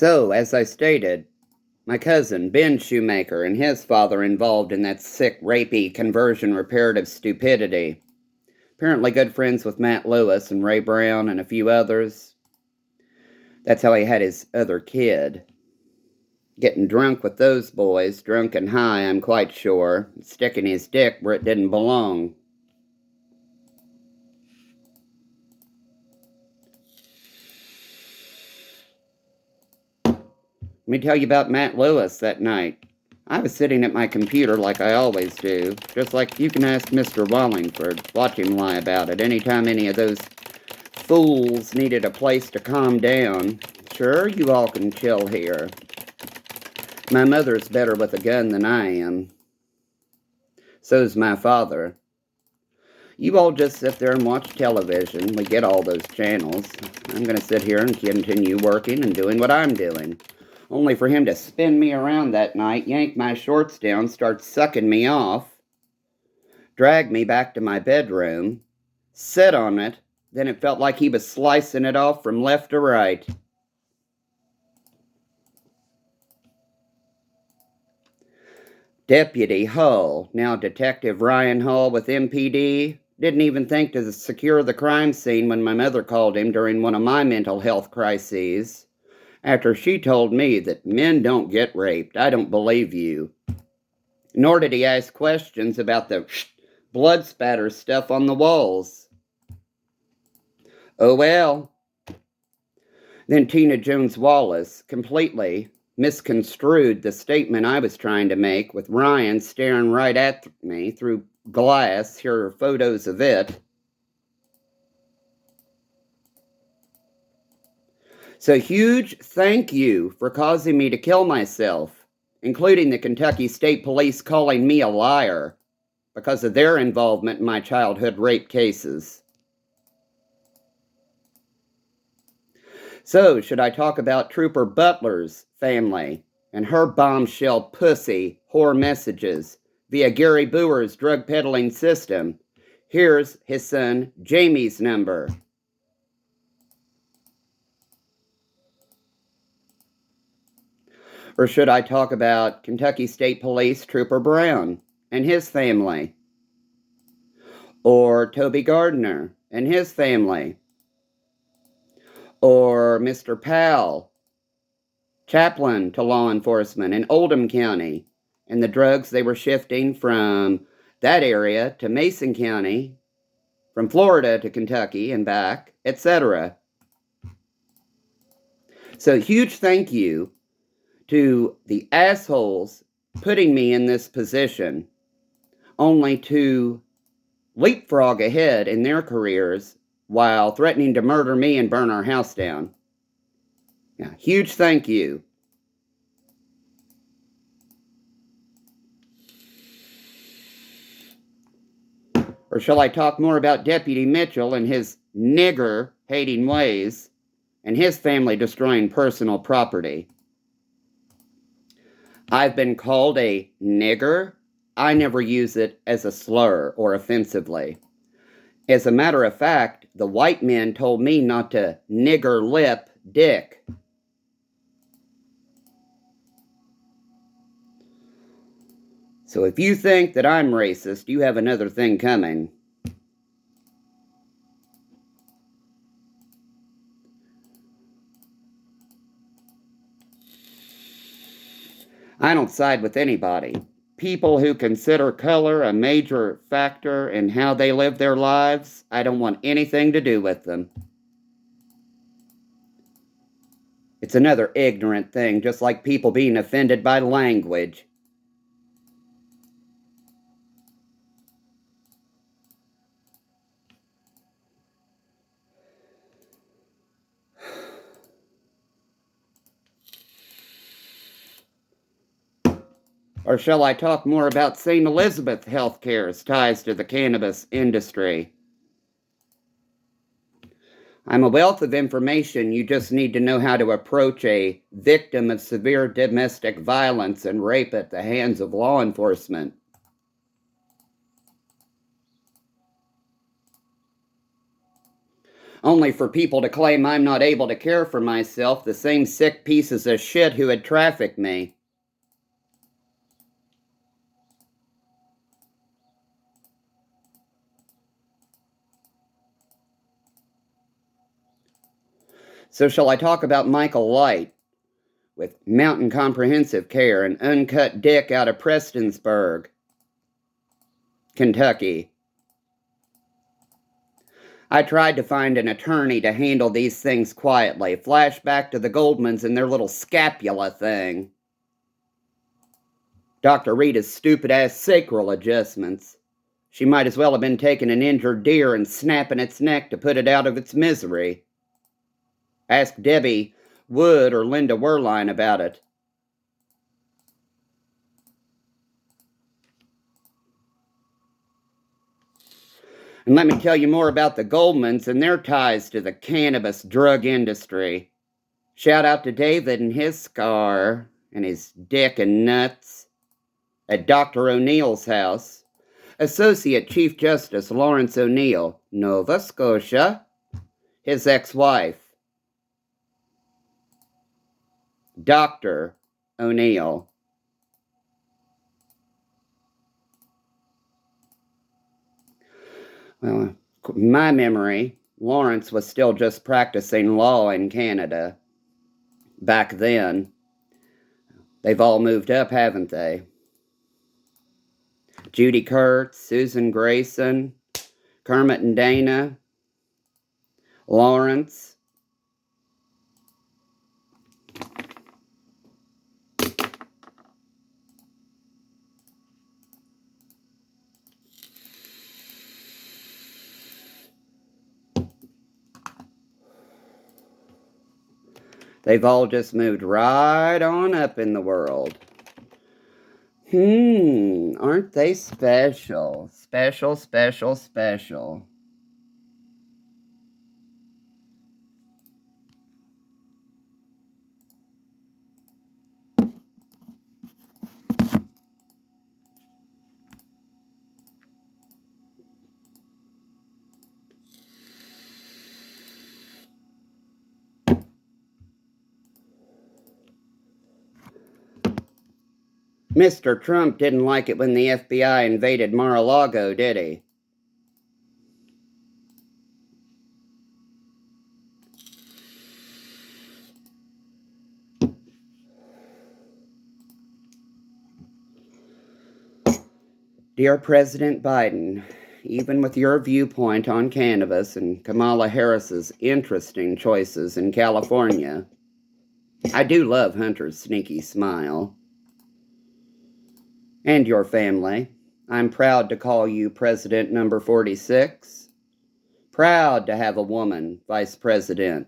So, as I stated, my cousin, Ben Shoemaker, and his father involved in that sick, rapey conversion reparative stupidity. Apparently good friends with Matt Lewis and Ray Brown and a few others. That's how he had his other kid. Getting drunk with those boys, drunk and high, I'm quite sure, sticking his dick where it didn't belong. Let me tell you about Matt Lewis that night. I was sitting at my computer like I always do, just like you can ask Mr. Wallingford. Watch him lie about it anytime any of those fools needed a place to calm down. Sure, you all can chill here. My mother's better with a gun than I am. So's my father. You all just sit there and watch television. We get all those channels. I'm going to sit here and continue working and doing what I'm doing. Only for him to spin me around that night, yank my shorts down, start sucking me off, drag me back to my bedroom, sit on it, then it felt like he was slicing it off from left to right. Deputy Hull, now Detective Ryan Hull with MPD, didn't even think to secure the crime scene when my mother called him during one of my mental health crises. After she told me that men don't get raped, I don't believe you. Nor did he ask questions about the blood spatter stuff on the walls. Oh well. Then Tina Jones Wallace completely misconstrued the statement I was trying to make, with Ryan staring right at me through glass. Here are photos of it. So huge thank you for causing me to kill myself, including the Kentucky State Police calling me a liar because of their involvement in my childhood rape cases. So, should I talk about Trooper Butler's family and her bombshell pussy whore messages via Gary Boer's drug peddling system? Here's his son Jamie's number. Or should I talk about Kentucky State Police Trooper Brown and his family? Or Toby Gardner and his family? Or Mr. Powell, chaplain to law enforcement in Oldham County, and the drugs they were shifting from that area to Mason County, from Florida to Kentucky and back, etc. So huge thank you to the assholes putting me in this position, only to leapfrog ahead in their careers while threatening to murder me and burn our house down. Yeah, huge thank you. Or shall I talk more about Deputy Mitchell and his nigger-hating ways and his family destroying personal property? I've been called a nigger. I never use it as a slur or offensively. As a matter of fact, the white men told me not to nigger lip dick. So if you think that I'm racist, you have another thing coming. I don't side with anybody. People who consider color a major factor in how they live their lives, I don't want anything to do with them. It's another ignorant thing, just like people being offended by language. Or shall I talk more about St. Elizabeth Healthcare's ties to the cannabis industry? I'm a wealth of information. You just need to know how to approach a victim of severe domestic violence and rape at the hands of law enforcement. only for people to claim I'm not able to care for myself, the same sick pieces of shit who had trafficked me. So shall I talk about Michael Light, with Mountain Comprehensive Care, an uncut dick out of Prestonsburg, Kentucky? I tried to find an attorney to handle these things quietly. Flashback to the Goldmans and their little scapula thing. Dr. Rita's stupid-ass sacral adjustments. She might as well have been taking an injured deer and snapping its neck to put it out of its misery. Ask Debbie Wood or Linda Werline about it. And let me tell you more about the Goldmans and their ties to the cannabis drug industry. Shout out to David and his scar and his dick and nuts at Dr. O'Neill's house. Associate Chief Justice Lawrence O'Neill, Nova Scotia. His ex-wife, Dr. O'Neill. Well, my memory, Lawrence was still just practicing law in Canada. Back then. They've all moved up, haven't they? Judy Kurtz, Susan Grayson, Kermit and Dana, Lawrence. They've all just moved right on up in the world. Aren't they special? Special, special, special. Mr. Trump didn't like it when the FBI invaded Mar-a-Lago, did he? Dear President Biden, even with your viewpoint on cannabis and Kamala Harris's interesting choices in California, I do love Hunter's sneaky smile. And your family. I'm proud to call you President number 46. Proud to have a woman vice president.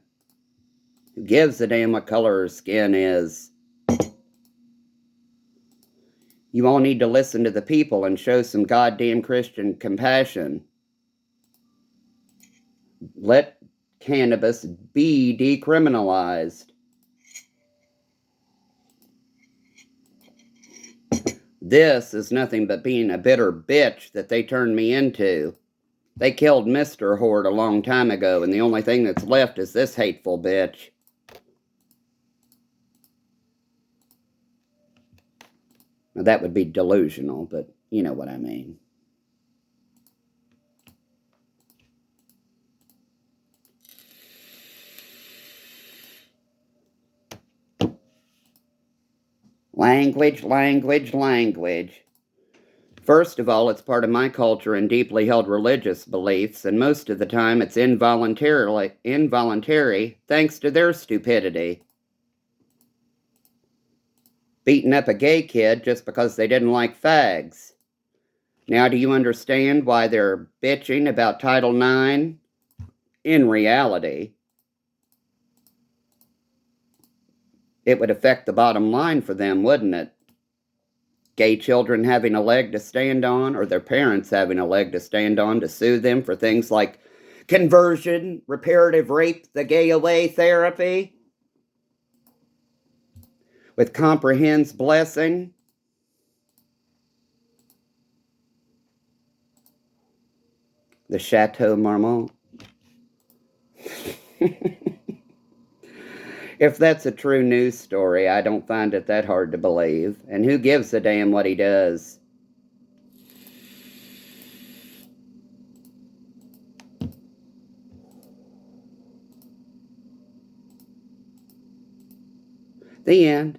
Who gives a damn what color her skin is? You all need to listen to the people and show some goddamn Christian compassion. Let cannabis be decriminalized. This is nothing but being a bitter bitch that they turned me into. They killed Mr. Horde a long time ago, and the only thing that's left is this hateful bitch. Now, that would be delusional, but you know what I mean. Language, language, language. First of all, it's part of my culture and deeply held religious beliefs, and most of the time it's involuntary thanks to their stupidity. Beating up a gay kid just because they didn't like fags. Now, do you understand why they're bitching about Title IX? In reality, it would affect the bottom line for them, wouldn't it? Gay children having a leg to stand on, or their parents having a leg to stand on to sue them for things like conversion, reparative rape, the gay away therapy, with Comprehend's blessing. The Chateau Marmont. If that's a true news story, I don't find it that hard to believe. And who gives a damn what he does? The end.